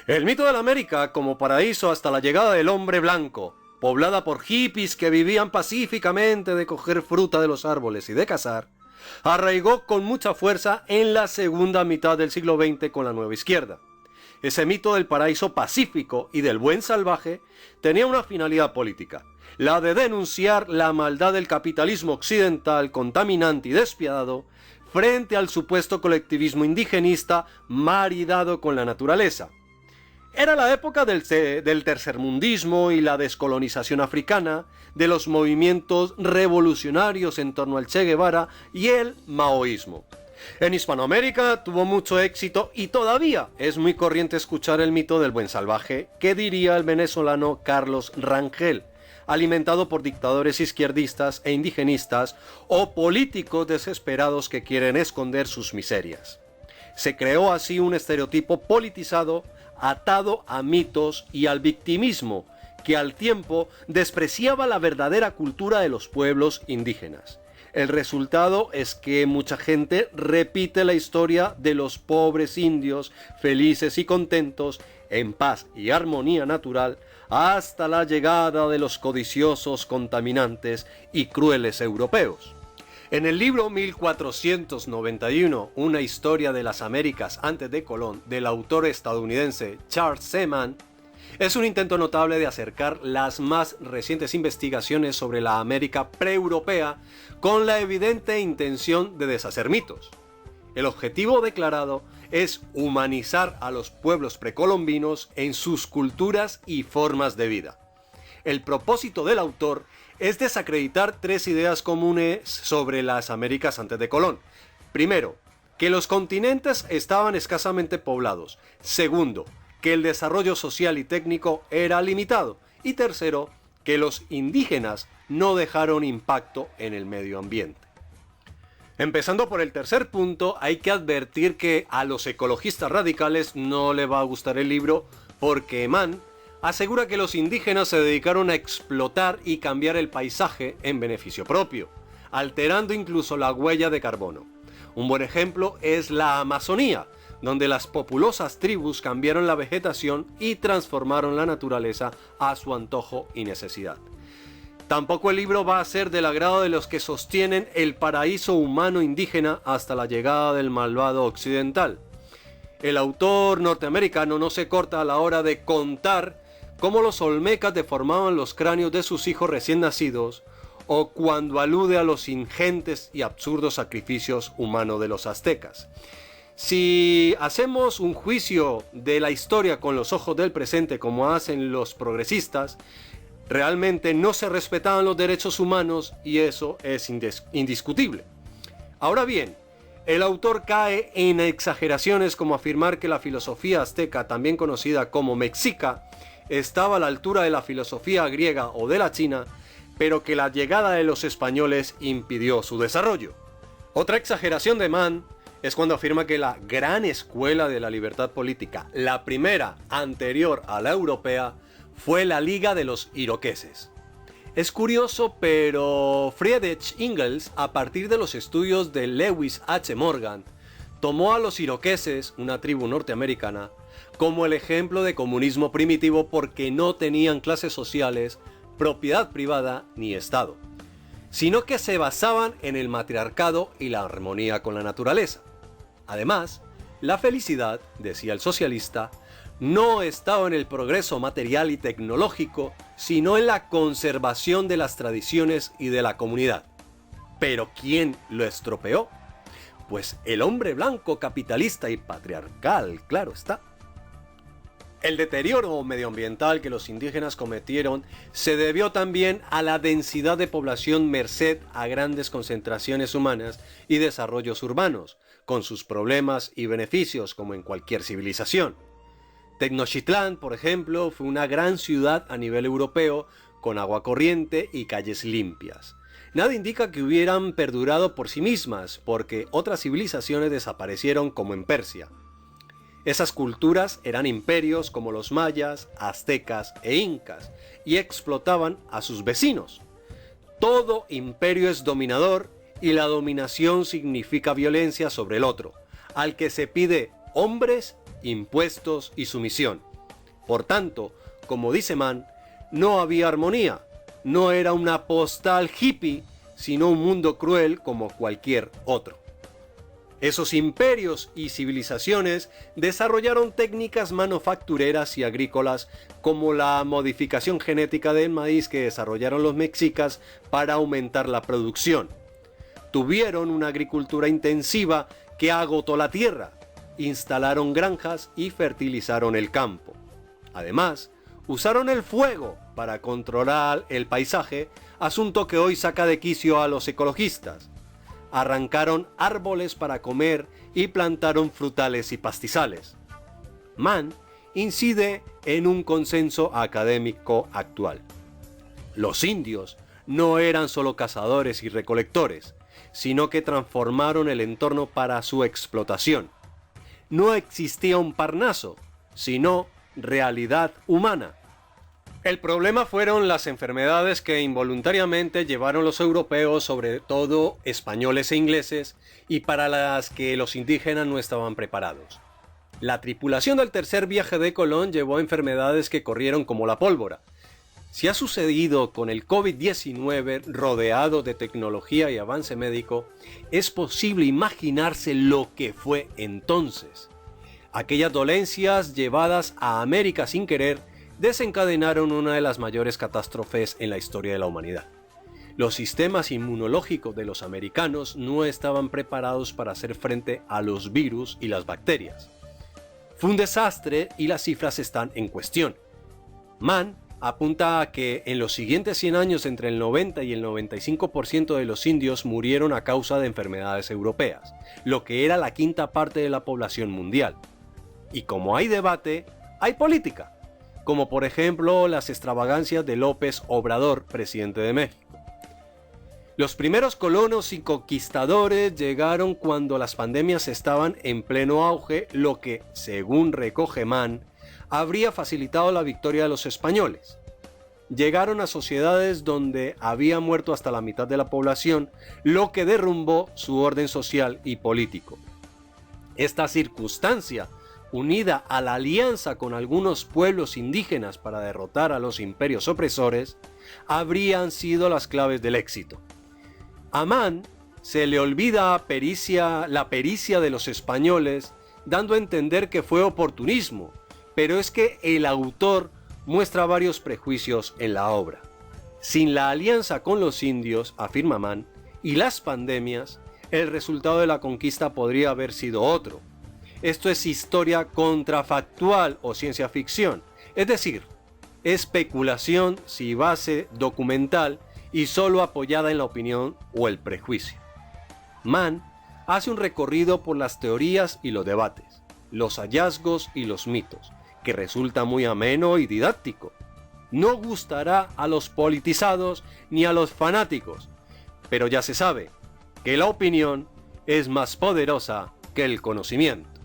El mito de la América como paraíso hasta la llegada del hombre blanco, poblada por hippies que vivían pacíficamente de coger fruta de los árboles y de cazar, arraigó con mucha fuerza en la segunda mitad del siglo XX con la Nueva Izquierda. Ese mito del paraíso pacífico y del buen salvaje tenía una finalidad política, la de denunciar la maldad del capitalismo occidental contaminante y despiadado frente al supuesto colectivismo indigenista maridado con la naturaleza. Era la época del tercermundismo y la descolonización africana, de los movimientos revolucionarios en torno al Che Guevara y el maoísmo. En Hispanoamérica tuvo mucho éxito y todavía es muy corriente escuchar el mito del buen salvaje, que diría el venezolano Carlos Rangel, alimentado por dictadores izquierdistas e indigenistas o políticos desesperados que quieren esconder sus miserias. Se creó así un estereotipo politizado, atado a mitos y al victimismo, que al tiempo despreciaba la verdadera cultura de los pueblos indígenas. El resultado es que mucha gente repite la historia de los pobres indios felices y contentos, en paz y armonía natural, hasta la llegada de los codiciosos, contaminantes y crueles europeos. En el libro 1491, Una historia de las Américas antes de Colón, del autor estadounidense Charles Seaman, es un intento notable de acercar las más recientes investigaciones sobre la América pre-europea con la evidente intención de deshacer mitos. El objetivo declarado es humanizar a los pueblos precolombinos en sus culturas y formas de vida. El propósito del autor es desacreditar tres ideas comunes sobre las Américas antes de Colón. Primero, que los continentes estaban escasamente poblados. Segundo, que el desarrollo social y técnico era limitado. Y tercero, que los indígenas no dejaron impacto en el medio ambiente. Empezando por el tercer punto, hay que advertir que a los ecologistas radicales no les va a gustar el libro porque Mann asegura que los indígenas se dedicaron a explotar y cambiar el paisaje en beneficio propio, alterando incluso la huella de carbono. Un buen ejemplo es la Amazonía, donde las populosas tribus cambiaron la vegetación y transformaron la naturaleza a su antojo y necesidad. Tampoco el libro va a ser del agrado de los que sostienen el paraíso humano indígena hasta la llegada del malvado occidental. El autor norteamericano no se corta a la hora de contar cómo los olmecas deformaban los cráneos de sus hijos recién nacidos, o cuando alude a los ingentes y absurdos sacrificios humanos de los aztecas. Si hacemos un juicio de la historia con los ojos del presente como hacen los progresistas, realmente no se respetaban los derechos humanos y eso es indiscutible. Ahora bien, el autor cae en exageraciones como afirmar que la filosofía azteca, también conocida como mexica, estaba a la altura de la filosofía griega o de la china, pero que la llegada de los españoles impidió su desarrollo. Otra exageración de Mann es cuando afirma que la gran escuela de la libertad política, la primera anterior a la europea, fue la Liga de los Iroqueses. Es curioso, pero Friedrich Engels, a partir de los estudios de Lewis H. Morgan, tomó a los iroqueses, una tribu norteamericana, como el ejemplo de comunismo primitivo porque no tenían clases sociales, propiedad privada ni Estado, sino que se basaban en el matriarcado y la armonía con la naturaleza. Además, la felicidad, decía el socialista, no estaba en el progreso material y tecnológico, sino en la conservación de las tradiciones y de la comunidad. ¿Pero quién lo estropeó? Pues el hombre blanco capitalista y patriarcal, claro está. El deterioro medioambiental que los indígenas cometieron se debió también a la densidad de población merced a grandes concentraciones humanas y desarrollos urbanos, con sus problemas y beneficios como en cualquier civilización. Tenochtitlán, por ejemplo, fue una gran ciudad a nivel europeo, con agua corriente y calles limpias. Nada indica que hubieran perdurado por sí mismas, porque otras civilizaciones desaparecieron como en Persia. Esas culturas eran imperios como los mayas, aztecas e incas, y explotaban a sus vecinos. Todo imperio es dominador y la dominación significa violencia sobre el otro, al que se pide hombres, impuestos y sumisión. Por tanto, como dice Mann, no había armonía, no era una postal hippie, sino un mundo cruel como cualquier otro. Esos imperios y civilizaciones desarrollaron técnicas manufactureras y agrícolas como la modificación genética del maíz que desarrollaron los mexicas para aumentar la producción. Tuvieron una agricultura intensiva que agotó la tierra, instalaron granjas y fertilizaron el campo. Además, usaron el fuego para controlar el paisaje, asunto que hoy saca de quicio a los ecologistas. Arrancaron árboles para comer y plantaron frutales y pastizales. Mann incide en un consenso académico actual. Los indios no eran solo cazadores y recolectores, sino que transformaron el entorno para su explotación. No existía un Parnaso, sino realidad humana. El problema fueron las enfermedades que involuntariamente llevaron los europeos, sobre todo españoles e ingleses, y para las que los indígenas no estaban preparados. La tripulación del tercer viaje de Colón llevó enfermedades que corrieron como la pólvora. Si ha sucedido con el COVID-19 rodeado de tecnología y avance médico, es posible imaginarse lo que fue entonces. Aquellas dolencias llevadas a América sin querer desencadenaron una de las mayores catástrofes en la historia de la humanidad. Los sistemas inmunológicos de los americanos no estaban preparados para hacer frente a los virus y las bacterias. Fue un desastre y las cifras están en cuestión. Mann apunta a que en los siguientes 100 años entre el 90 y el 95% de los indios murieron a causa de enfermedades europeas, lo que era la quinta parte de la población mundial. Y como hay debate, hay política, como por ejemplo las extravagancias de López Obrador, presidente de México. Los primeros colonos y conquistadores llegaron cuando las pandemias estaban en pleno auge, lo que, según recoge Mann, habría facilitado la victoria de los españoles. Llegaron a sociedades donde había muerto hasta la mitad de la población, lo que derrumbó su orden social y político. Esta circunstancia, unida a la alianza con algunos pueblos indígenas para derrotar a los imperios opresores, habrían sido las claves del éxito. A Mann se le olvida la pericia de los españoles, dando a entender que fue oportunismo, pero es que el autor muestra varios prejuicios en la obra. Sin la alianza con los indios, afirma Mann, y las pandemias, el resultado de la conquista podría haber sido otro. Esto es historia contrafactual o ciencia ficción, es decir, especulación sin base documental y solo apoyada en la opinión o el prejuicio. Mann hace un recorrido por las teorías y los debates, los hallazgos y los mitos, que resulta muy ameno y didáctico. No gustará a los politizados ni a los fanáticos, pero ya se sabe que la opinión es más poderosa que el conocimiento.